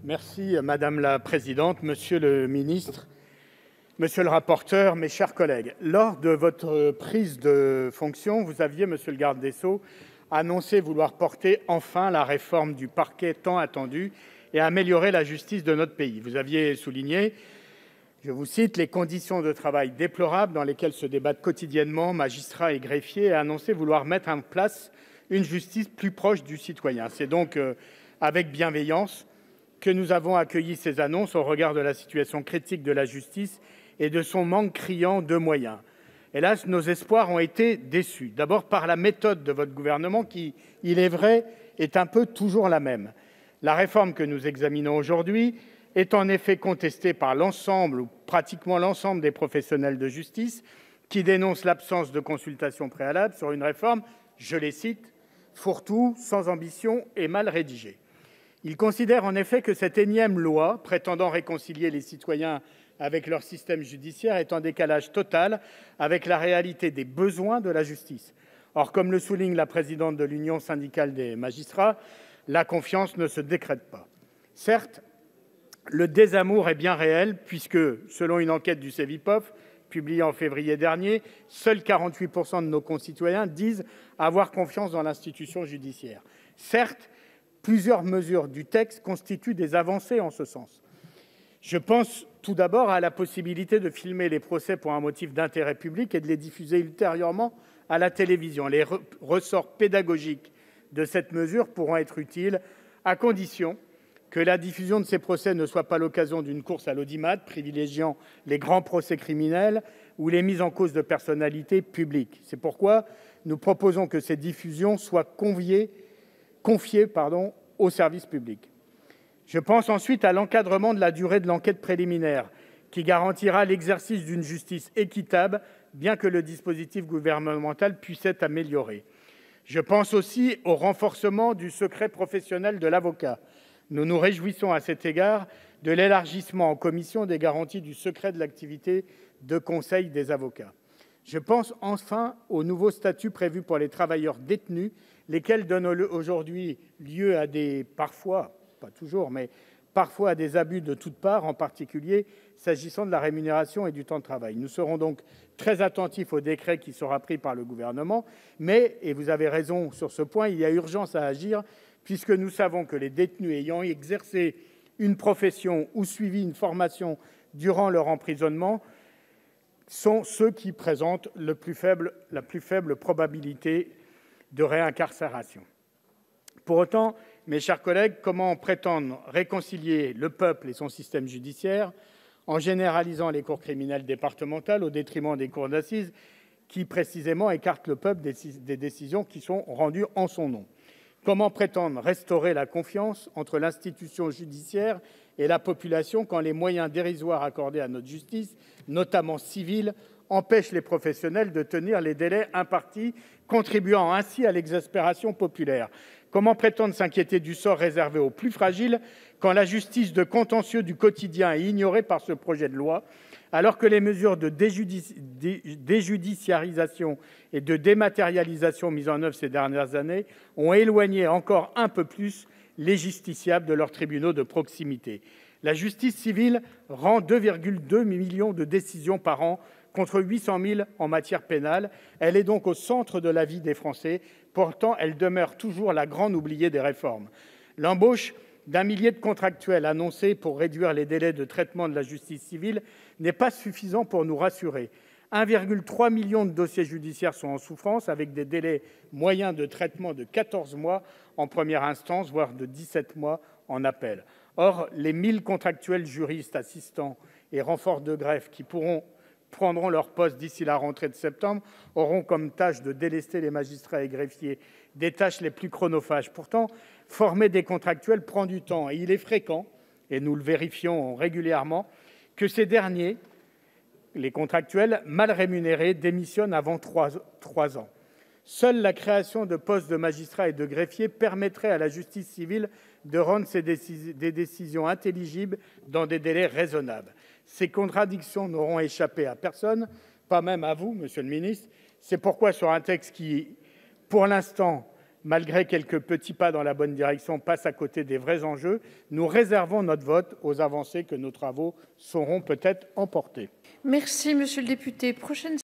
Merci Madame la Présidente, Monsieur le Ministre, Monsieur le rapporteur, mes chers collègues. Lors de votre prise de fonction, vous aviez, Monsieur le garde des Sceaux, annoncé vouloir porter enfin la réforme du parquet tant attendue et améliorer la justice de notre pays. Vous aviez souligné, je vous cite, les conditions de travail déplorables dans lesquelles se débattent quotidiennement magistrats et greffiers et annoncé vouloir mettre en place une justice plus proche du citoyen. C'est donc avec bienveillance que nous avons accueilli ces annonces au regard de la situation critique de la justice et de son manque criant de moyens. Hélas, nos espoirs ont été déçus. D'abord par la méthode de votre gouvernement qui, il est vrai, est un peu toujours la même. La réforme que nous examinons aujourd'hui est en effet contestée par l'ensemble ou pratiquement l'ensemble des professionnels de justice qui dénoncent l'absence de consultation préalable sur une réforme, je les cite, fourre-tout, sans ambition et mal rédigée. Ils considèrent en effet que cette énième loi, prétendant réconcilier les citoyens avec leur système judiciaire, est en décalage total avec la réalité des besoins de la justice. Or, comme le souligne la présidente de l'Union syndicale des magistrats, la confiance ne se décrète pas. Certes, le désamour est bien réel puisque, selon une enquête du Cevipof, publiée en février dernier, seuls 48 % de nos concitoyens disent avoir confiance dans l'institution judiciaire. Certes, plusieurs mesures du texte constituent des avancées en ce sens. Je pense tout d'abord à la possibilité de filmer les procès pour un motif d'intérêt public et de les diffuser ultérieurement à la télévision. Les ressorts pédagogiques de cette mesure pourront être utiles à condition que la diffusion de ces procès ne soit pas l'occasion d'une course à l'audimat, privilégiant les grands procès criminels ou les mises en cause de personnalités publiques. C'est pourquoi nous proposons que ces diffusions soient confiées au service public. Je pense ensuite à l'encadrement de la durée de l'enquête préliminaire, qui garantira l'exercice d'une justice équitable, bien que le dispositif gouvernemental puisse être amélioré. Je pense aussi au renforcement du secret professionnel de l'avocat. Nous nous réjouissons à cet égard de l'élargissement en commission des garanties du secret de l'activité de conseil des avocats. Je pense enfin au nouveau statut prévu pour les travailleurs détenus, lesquels donnent aujourd'hui lieu à parfois, pas toujours, mais parfois à des abus de toutes parts, en particulier s'agissant de la rémunération et du temps de travail. Nous serons donc très attentifs au décret qui sera pris par le gouvernement, mais, et vous avez raison sur ce point, il y a urgence à agir, puisque nous savons que les détenus ayant exercé une profession ou suivi une formation durant leur emprisonnement sont ceux qui présentent la plus faible probabilité de réincarcération. Pour autant, mes chers collègues, comment prétendre réconcilier le peuple et son système judiciaire en généralisant les cours criminelles départementales au détriment des cours d'assises qui, précisément, écartent le peuple des décisions qui sont rendues en son nom ? Comment prétendre restaurer la confiance entre l'institution judiciaire et la population quand les moyens dérisoires accordés à notre justice, notamment civile, empêchent les professionnels de tenir les délais impartis, contribuant ainsi à l'exaspération populaire ? Comment prétendre s'inquiéter du sort réservé aux plus fragiles quand la justice de contentieux du quotidien est ignorée par ce projet de loi, alors que les mesures de déjudiciarisation et de dématérialisation mises en œuvre ces dernières années ont éloigné encore un peu plus les justiciables de leurs tribunaux de proximité ? La justice civile rend 2,2 millions de décisions par an, contre 800 000 en matière pénale. Elle est donc au centre de la vie des Français. Pourtant, elle demeure toujours la grande oubliée des réformes. L'embauche d'1 millier de contractuels annoncés pour réduire les délais de traitement de la justice civile n'est pas suffisant pour nous rassurer. 1,3 million de dossiers judiciaires sont en souffrance, avec des délais moyens de traitement de 14 mois en première instance, voire de 17 mois en appel. Or, les 1 000 contractuels juristes, assistants et renforts de greffe qui prendront leur poste d'ici la rentrée de septembre auront comme tâche de délester les magistrats et greffiers des tâches les plus chronophages. Pourtant, former des contractuels prend du temps et il est fréquent, et nous le vérifions régulièrement, que ces derniers, les contractuels mal rémunérés, démissionnent avant 3 ans. Seule la création de postes de magistrats et de greffiers permettrait à la justice civile de rendre des décisions intelligibles dans des délais raisonnables. Ces contradictions n'auront échappé à personne, pas même à vous, Monsieur le ministre. C'est pourquoi, sur un texte qui, pour l'instant, malgré quelques petits pas dans la bonne direction, passe à côté des vrais enjeux, nous réservons notre vote aux avancées que nos travaux sauront peut-être emporter. Merci, monsieur le député. Prochaine